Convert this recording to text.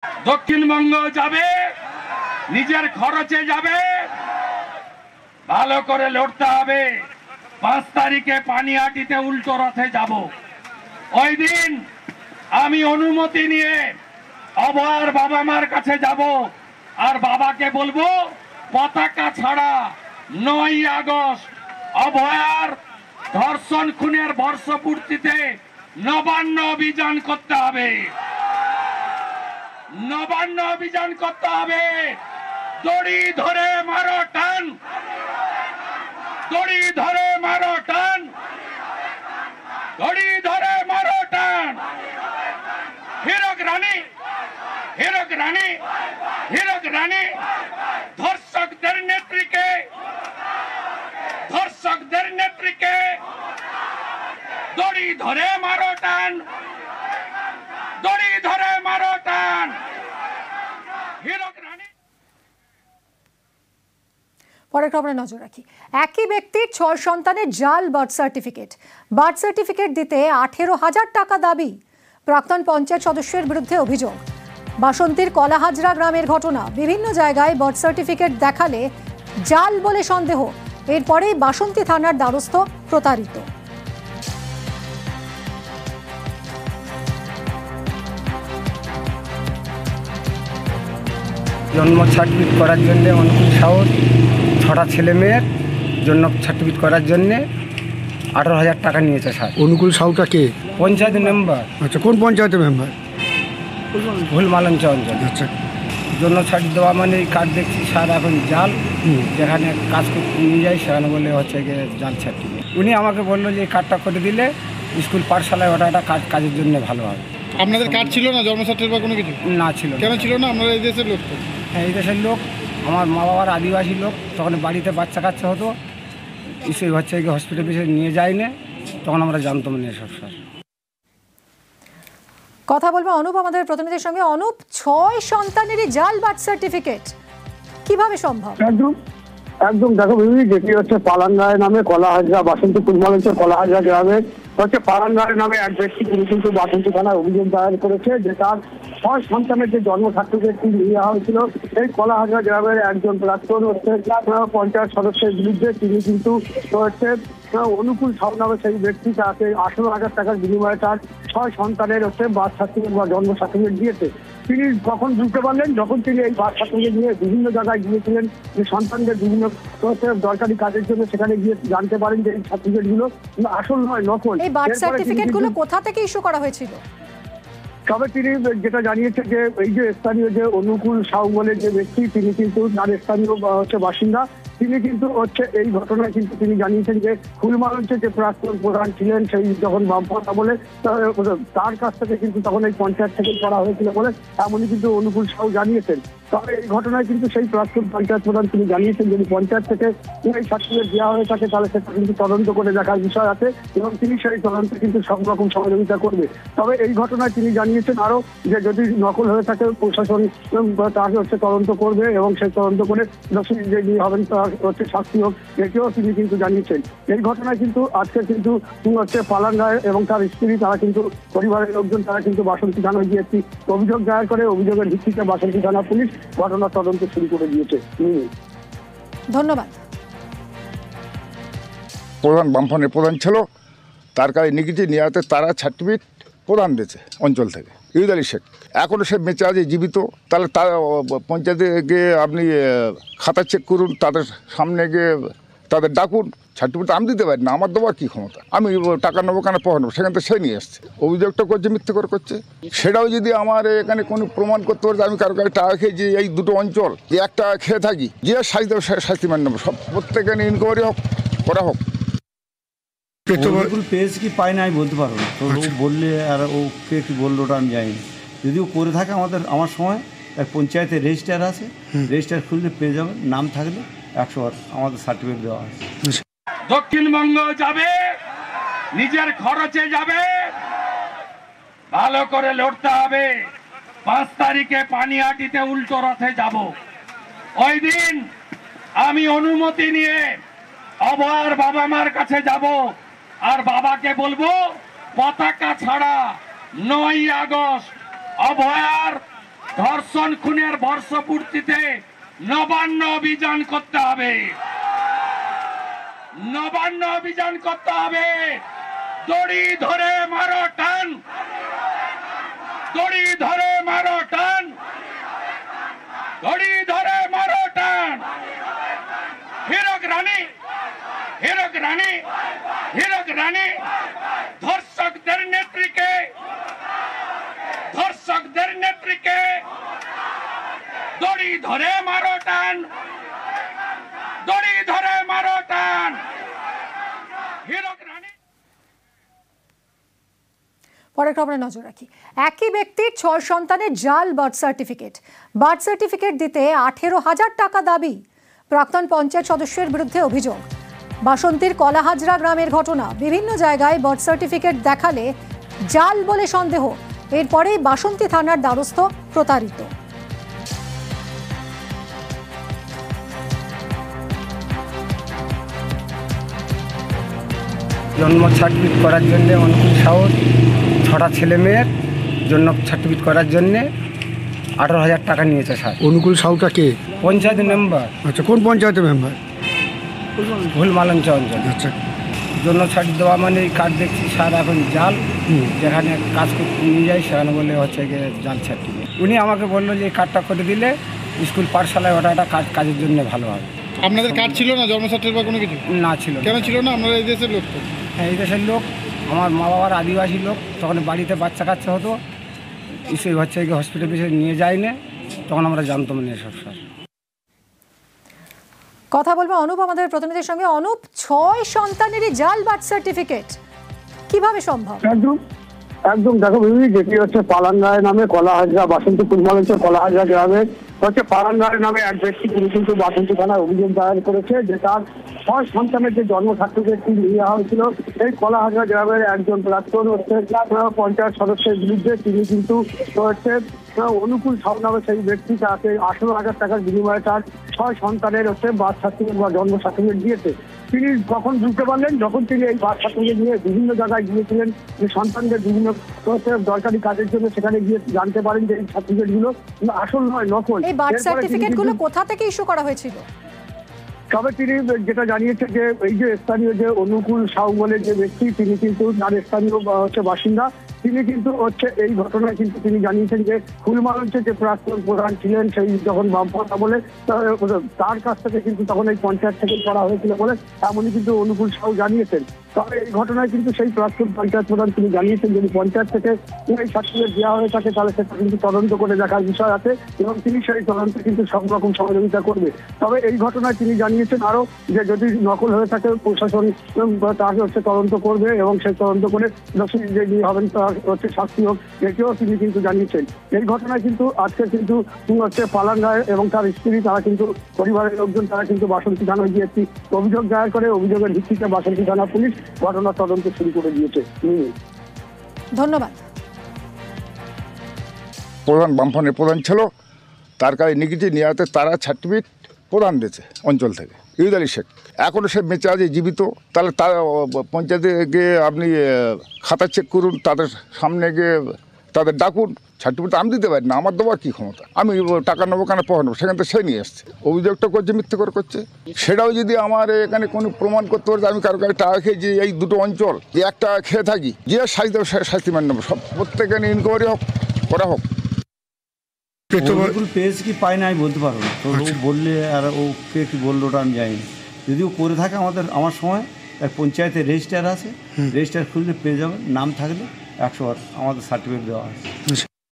দক্ষিণবঙ্গ যাবে, নিজের খরচে যাবে, ভালো করে লড়তে হবে। 5 তারিখে পানিহাটিতে উল্টো রথে যাব। ওই দিন আমি অনুমতি নিয়ে অভয়ার বাবা মার কাছে যাব, আর বাবাকে বলবো পতাকা ছাড়া 9 আগস্ট অভয়ার ধর্ষণ খুনের বর্ষপূর্তিতে নবান্ন অভিযান করতে হবে। নবান্ন অভিযান করতে হবে। দড়ি ধরে মারো টান, দড়ি ধরে মারো টান, দড়ি ধরে মারো টান। হীরক রানী, হীরক রানী, হীরক রানী ধর্ষকদের নেত্রীকে, ধর্ষকদের নেত্রীকে দড়ি ধরে মারো টান, দড়ি ধরে মারো টান। হীরক রানী। পরের খবরে নজর রাখি। একই ব্যক্তির 6 সন্তানের জাল বার্থ সার্টিফিকেট। বার্থ সার্টিফিকেট দিতে 18,000 টাকা দাবি। প্রাক্তন পঞ্চায়েত সদস্যের বিরুদ্ধে অভিযোগ। বাসন্তীর কলাহাজরা গ্রামের ঘটনা। বিভিন্ন জায়গায় বার্থ সার্টিফিকেট দেখালে জাল বলে সন্দেহ। এরপরেই বাসন্তী থানার দ্বারস্থ প্রতারিত। জন্ম সার্টিফিকেট করার জন্য অনুকূল সাউর 6টা ছেলে মেয়ের জন্ম সার্টিফিকেট করার জন্যে 18,000 টাকা নিয়েছে স্যার। অনুকূল সাউটা কে? পঞ্চায়েত মেম্বার। আচ্ছা, কোন পঞ্চায়েতের মেম্বার? ভুলমালঞ্চ অঞ্চল। আচ্ছা, জন্ম সার্টিফিকেট দেওয়া মানে এই কার্ড দেখছি স্যার এখন জাল। যেখানে কাজ করতে নিয়ে যাই সেখানে বলে হচ্ছে গিয়ে জাল সার্টিফিকেট। উনি আমাকে বললো যে এই কার্ডটা করে দিলে স্কুল পাঠশালায় ওটা একটা কাজের জন্য ভালো হবে। আপনাদের কার্ড ছিল না, জন্ম সার্টিফিকেট বা কোনো কিছু? না ছিল। কেন ছিল না? আপনারা এই দেশের লোক তো। হ্যাঁ, এই দেশের লোক। আমার মা বাবার আদিবাসী লোক। তখন বাড়িতে বাচ্চা কাচ্চা হতো, সেই হচ্ছে গিয়ে হসপিটাল পিছিয়ে নিয়ে যায়নি, তখন আমরা জানতাম না এসব স্যার। কথা বলবো অনুপ আমাদের প্রতিনিধির সঙ্গে। অনুপ, 6 সন্তানেরই জাল বার্থ সার্টিফিকেট, কিভাবে সম্ভব? একদম একদম দেখো বিবি, যেটি হচ্ছে পালাঙ্গায় নামে কলাহাজরা, বাসন্তী ফুলমালঞ্চের কলাহাজরা গ্রামে হচ্ছে পালাঙ্গায় নামে এক ব্যক্তি, তিনি কিন্তু বাসন্তী থানায় অভিযোগ দায়ের করেছে যে তার 6 সন্তানের যে জন্ম সার্টিফিকেটটি দেওয়া হয়েছিল এই কলাহাজরা গ্রামের একজন প্রাক্তন হচ্ছে পঞ্চায়েত সদস্যের বিরুদ্ধে। তিনি কিন্তু হচ্ছে অনুকূল সাউ নামে সেই ব্যক্তি তাকে 18,000 টাকার বিনিময়ে তার 6 সন্তানের হচ্ছে বার্থ সার্টিফিকেট বা জন্ম সার্টিফিকেট দিয়েছে। তিনি কখন বুঝতে পারলেন, যখন তিনি এই বার্থ সার্টিফিকেট নিয়ে বিভিন্ন জায়গায় গিয়েছিলেন, যে সন্তানদের বিভিন্ন দরকারি কাজের জন্য সেখানে গিয়ে জানতে পারেন যে এই সার্টিফিকেটগুলো আসল নয়, নকল। এই বার্থ সার্টিফিকেটগুলো কোথা থেকে ইস্যু করা হয়েছিল? তবে তিনি যেটা জানিয়েছে যে এই যে স্থানীয় যে অনুকূল সাউ বলে যে ব্যক্তি, তিনি কিন্তু তার স্থানীয় হচ্ছে বাসিন্দা। তিনি কিন্তু হচ্ছে এই ঘটনায় কিন্তু তিনি জানিয়েছেন যে ফুলমালঞ্চের যে প্রাক্তন প্রধান ছিলেন সেই যখন বামপন্থা বলে তার কাছ থেকে কিন্তু তখন এই পঞ্চায়েত থেকে করা হয়েছিল বলে এমনই কিন্তু অনুকূল সাউ জানিয়েছেন। তবে এই ঘটনায় কিন্তু সেই প্রাক্তন পঞ্চায়েত প্রধান তিনি জানিয়েছেন যদি পঞ্চায়েত থেকে এই সার্টিফিকেট দেওয়া হয়ে থাকে তাহলে সেটা কিন্তু তদন্ত করে দেখার বিষয় আছে এবং তিনি সেই তদন্তে কিন্তু সব রকম সহযোগিতা করবে। তবে এই ঘটনায় তিনি জানিয়েছেন আরো যে যদি নকল হয়ে থাকে প্রশাসন তাকে হচ্ছে তদন্ত করবে এবং সেই তদন্ত করে দোষী যে হবেন তার হচ্ছে শাস্তি হোক, এটিও তিনি কিন্তু জানিয়েছেন। এই ঘটনায় কিন্তু আজকে কিন্তু হচ্ছে পালাঙ্গায় এবং তার স্ত্রী তারা কিন্তু পরিবারের লোকজন তারা কিন্তু বাসন্তী থানায় গিয়ে একটি অভিযোগ দায়ের করে। অভিযোগের ভিত্তিতে বাসন্তী থানা পুলিশ ঘটনার তদন্ত শুরু করে দিয়েছে। ধন্যবাদ। প্রধান বামফ্রন্টের প্রধান ছিল, তার কাছে নিয়ে নিয়াতে তারা সার্টিফিকেট প্রদান দিয়েছে অঞ্চল থেকে। ইউদ আলী শেখ এখনও সে বেঁচে আছে, জীবিত। তাহলে তার পঞ্চায়েতে গিয়ে আপনি খাতা চেক করুন, তাদের সামনে গিয়ে তাদের ডাকুন। সার্টিফিকেট আমি দিতে পারি না, আমার দেওয়ার কী ক্ষমতা? আমি টাকা নেবো কেন পড়া নেবো? সেখান থেকে সে নিয়ে এসছে, অভিযোগটা করছে মিথ্যে করে করছে। সেটাও যদি আমার এখানে কোনো প্রমাণ করতে পারে আমি কারো কাছে টাকা খেয়েছি, এই দুটো অঞ্চল যে একটা খেয়ে থাকি, যে শাস্তি মেনে নেবো। সব প্রত্যেকে ইনকোয়ারি হোক, করা হোক। পেয়েছে কি পাই না আমি বলতে পারবো না, তো ও বললে আর ওকে কি বললো ওটা আমি জানি না। যদিও করে থাকে আমার সময় এক পঞ্চায়েতের রেজিস্টার আছে, রেজিস্টার খুললে পেয়ে যাবে, নাম থাকলে 100 আমাদের সার্টিফিকেট দেওয়া আছে। দক্ষিণবঙ্গ যাবে, নিজের খরচে যাবে, ভালো করে লড়তে হবে। 5 তারিখে পানিহাটিতে উল্টো রথে যাব। ওই দিন আমি অনুমতি নিয়ে অভয়ার বাবা মার কাছে যাব, আর বাবাকে বলবো পতাকা ছাড়া 9 আগস্ট অভয়ার ধর্ষণ খুনের বর্ষপূর্তিতে নবান্ন অভিযান করতে হবে, নবান্ন অভিযান করতে হবে। দড়ি ধরে মারো টান, দড়ি ধরে মারো টান, দড়ি ধরে মারো টান। হীরক রানী, হীরক রানী, হীরক রানী ধর্ষকদের নেত্রীকে, ধর্ষকদের নেত্রীকে দড়ি ধরে মারো টান, দড়ি ধরে মারো টান। হীরক রানী। পরের খবরে নজর রাখি। একই ব্যক্তির 6 সন্তানের জাল বার্থ সার্টিফিকেট দিতে 18,000 টাকা দাবি। প্রাক্তন পঞ্চায়েত সদস্যের বিরুদ্ধে অভিযোগ। বাসন্তীর কলাহাজরা গ্রামের ঘটনা। বিভিন্ন জায়গায় বার্থ সার্টিফিকেট দেখালে জাল বলে সন্দেহ। এরপরেই বাসন্তী থানার দ্বারস্থ প্রতারিত। জন্ম সার্টিফিকেট করার জন্যে অনুকূল সাউথ 6টা ছেলে মেয়ের জন্ম সার্টিফিকেট করার জন্যে 18,000 টাকা নিয়েছে স্যার। অনুকূল সাউটা কে? পঞ্চায়েত মেম্বার। আচ্ছা, কোন পঞ্চায়েতের মেম্বার? ভুলমালঞ্চ অঞ্চল। আচ্ছা, জন্ম সার্টিফিকেট দেওয়া মানে এই কার্ড দেখছি স্যার এখন জাল। যেখানে কাজ করতে নিয়ে যায় সেখানে বলে হচ্ছে গিয়ে জাল সার্টিফিকেট। উনি আমাকে বললো যে এই কার্ডটা করে দিলে স্কুল পাঠশালায় ওটা একটা কাজের জন্য ভালো হবে। আপনাদের কার্ড ছিল না জন্ম সার্টিফিকেট বা কোনো কিছু? না ছিল না। কেন ছিল না? আপনারা এই দেশের লোক তো। হ্যাঁ, এই দেশের লোক। আমার মা বাবার আদিবাসী লোক। তখন বাড়িতে বাচ্চা কাচ্চা হতো, সেই হচ্ছে গিয়ে হসপিটালে নিয়ে যায় না, তখন আমরা জানতাম না এসব স্যার। কথা বলবো অনুপ আমাদের প্রতিনিধির সঙ্গে। অনুপ, 6 সন্তানেরই জাল বার্থ সার্টিফিকেট কিভাবে সম্ভব? একদম একদম দেখো বিবি, যেটি হচ্ছে পালাঙ্গায় নামে কলাহাজরা, বাসন্তী কুলমালঞ্চল কলাহাজরা গ্রামের হচ্ছে পালাঙ্গায় নামে এক ব্যক্তি, তিনি কিন্তু বাসন্তী থানায় অভিযোগ দায়ের করেছে যে তার 6 সন্তানের যে জন্ম সার্টিফিকেটটি নিয়ে হয়েছিল এই কলাহাজরা গ্রামের একজন প্রাক্তন হচ্ছে পঞ্চায়েত সদস্যের বিরুদ্ধে। তিনি কিন্তু হচ্ছে অনুকূল সাউ নামে সেই ব্যক্তি তাকে 18,000 টাকার বিনিময়ে তার 6 সন্তানের হচ্ছে বার্থ সার্টিফিকেট বা জন্ম সার্টিফিকেট দিয়েছে। তিনি কখন বুঝতে পারলেন? যখন তিনি এই বার্থ সার্টিফিকেট নিয়ে বিভিন্ন জায়গায় গিয়েছিলেন, যে সন্তানদের বিভিন্ন দরকারি কাজের জন্য সেখানে গিয়ে জানতে পারেন যে এই সার্টিফিকেটগুলো আসল নয়, নকল। এই বার্থ সার্টিফিকেটগুলো কোথা থেকে ইস্যু করা হয়েছিল? তবে তিনি যেটা জানিয়েছে যে এই যে স্থানীয় যে অনুকূল সাউ বলে যে ব্যক্তি, তিনি কিন্তু তার স্থানীয় হচ্ছে বাসিন্দা। তিনি কিন্তু হচ্ছে এই ঘটনায় কিন্তু তিনি জানিয়েছেন যে ফুলমালঞ্চের যে প্রাক্তন প্রধান ছিলেন সেই যখন বামপন্থা বলে তার কাছ থেকে কিন্তু তখন এই পঞ্চায়েত থেকে করা হয়েছিল বলে এমনই কিন্তু অনুকূল সাউ জানিয়েছেন। তবে এই ঘটনায় কিন্তু সেই প্রাক্তন পঞ্চায়েত প্রধান তিনি জানিয়েছেন যদি পঞ্চায়েত থেকে এই সার্টিফিকেট দেওয়া হয়ে থাকে তাহলে সেটা কিন্তু তদন্ত করে দেখার বিষয় আছে এবং তিনি সেই তদন্তে কিন্তু সব রকম সহযোগিতা করবে। তবে এই ঘটনায় তিনি জানিয়েছেন আরো যে যদি নকল হয়ে থাকে প্রশাসন তার হচ্ছে তদন্ত করবে এবং সেই তদন্ত করে দোষী যে হবেন তার হচ্ছে শাস্তি হোক, এটিও তিনি কিন্তু জানিয়েছেন। এই ঘটনায় কিন্তু আজকে কিন্তু হচ্ছে পালাঙ্গায় এবং তার স্ত্রী তারা কিন্তু পরিবারের লোকজন তারা কিন্তু বাসন্তী থানায় গিয়ে একটি অভিযোগ দায়ের করে। অভিযোগের ভিত্তিতে বাসন্তী থানা পুলিশ ঘটনার তদন্ত শুরু করে দিয়েছে। ধন্যবাদ। প্রধান বামফ্রন্টের প্রধান ছিল, তার কাছে নিকিটি নেওয়াতে তারা সার্টিফিকেট প্রদান দিয়েছে অঞ্চল থেকে। ইউদ আলী শেখ এখনও সে বেঁচে আছে, জীবিত। তাহলে তার পঞ্চায়েতে গিয়ে আপনি খাতা চেক করুন, তাদের সামনে গিয়ে তাদের ডাকুন। সার্টিফিকেট আমি দিতে পারি না, আমার দেওয়ার কী ক্ষমতা? আমি টাকা নেবো কেন, পড়া নেবো? সেখান থেকে সে নিয়ে এসছে, অভিযোগটা করছে, মিথ্যে করে করছে। সেটাও যদি আমার এখানে কোনো প্রমাণ করতে পারে আমি কারো কাছে টাকা খেয়েছি, এই দুটো অঞ্চল যে একটা খেয়ে থাকি, যে শাস্তি দেবো শাস্তি মেনে নেবো। সব প্রত্যেকে ইনকোয়ারি হোক, করা হোক। পেয়েছে কি পায় না আমি বলতে পারবো না। তো ও বললে আর ওকে কি বললো ওটা আমি জানি না। যদিও করে থাকে আমার সময় এক পঞ্চায়েতের রেজিস্টার আছে, রেজিস্টার খুললে পেয়ে যাবে, নাম থাকলে 100 আমাদের সার্টিফিকেট দেওয়া আছে।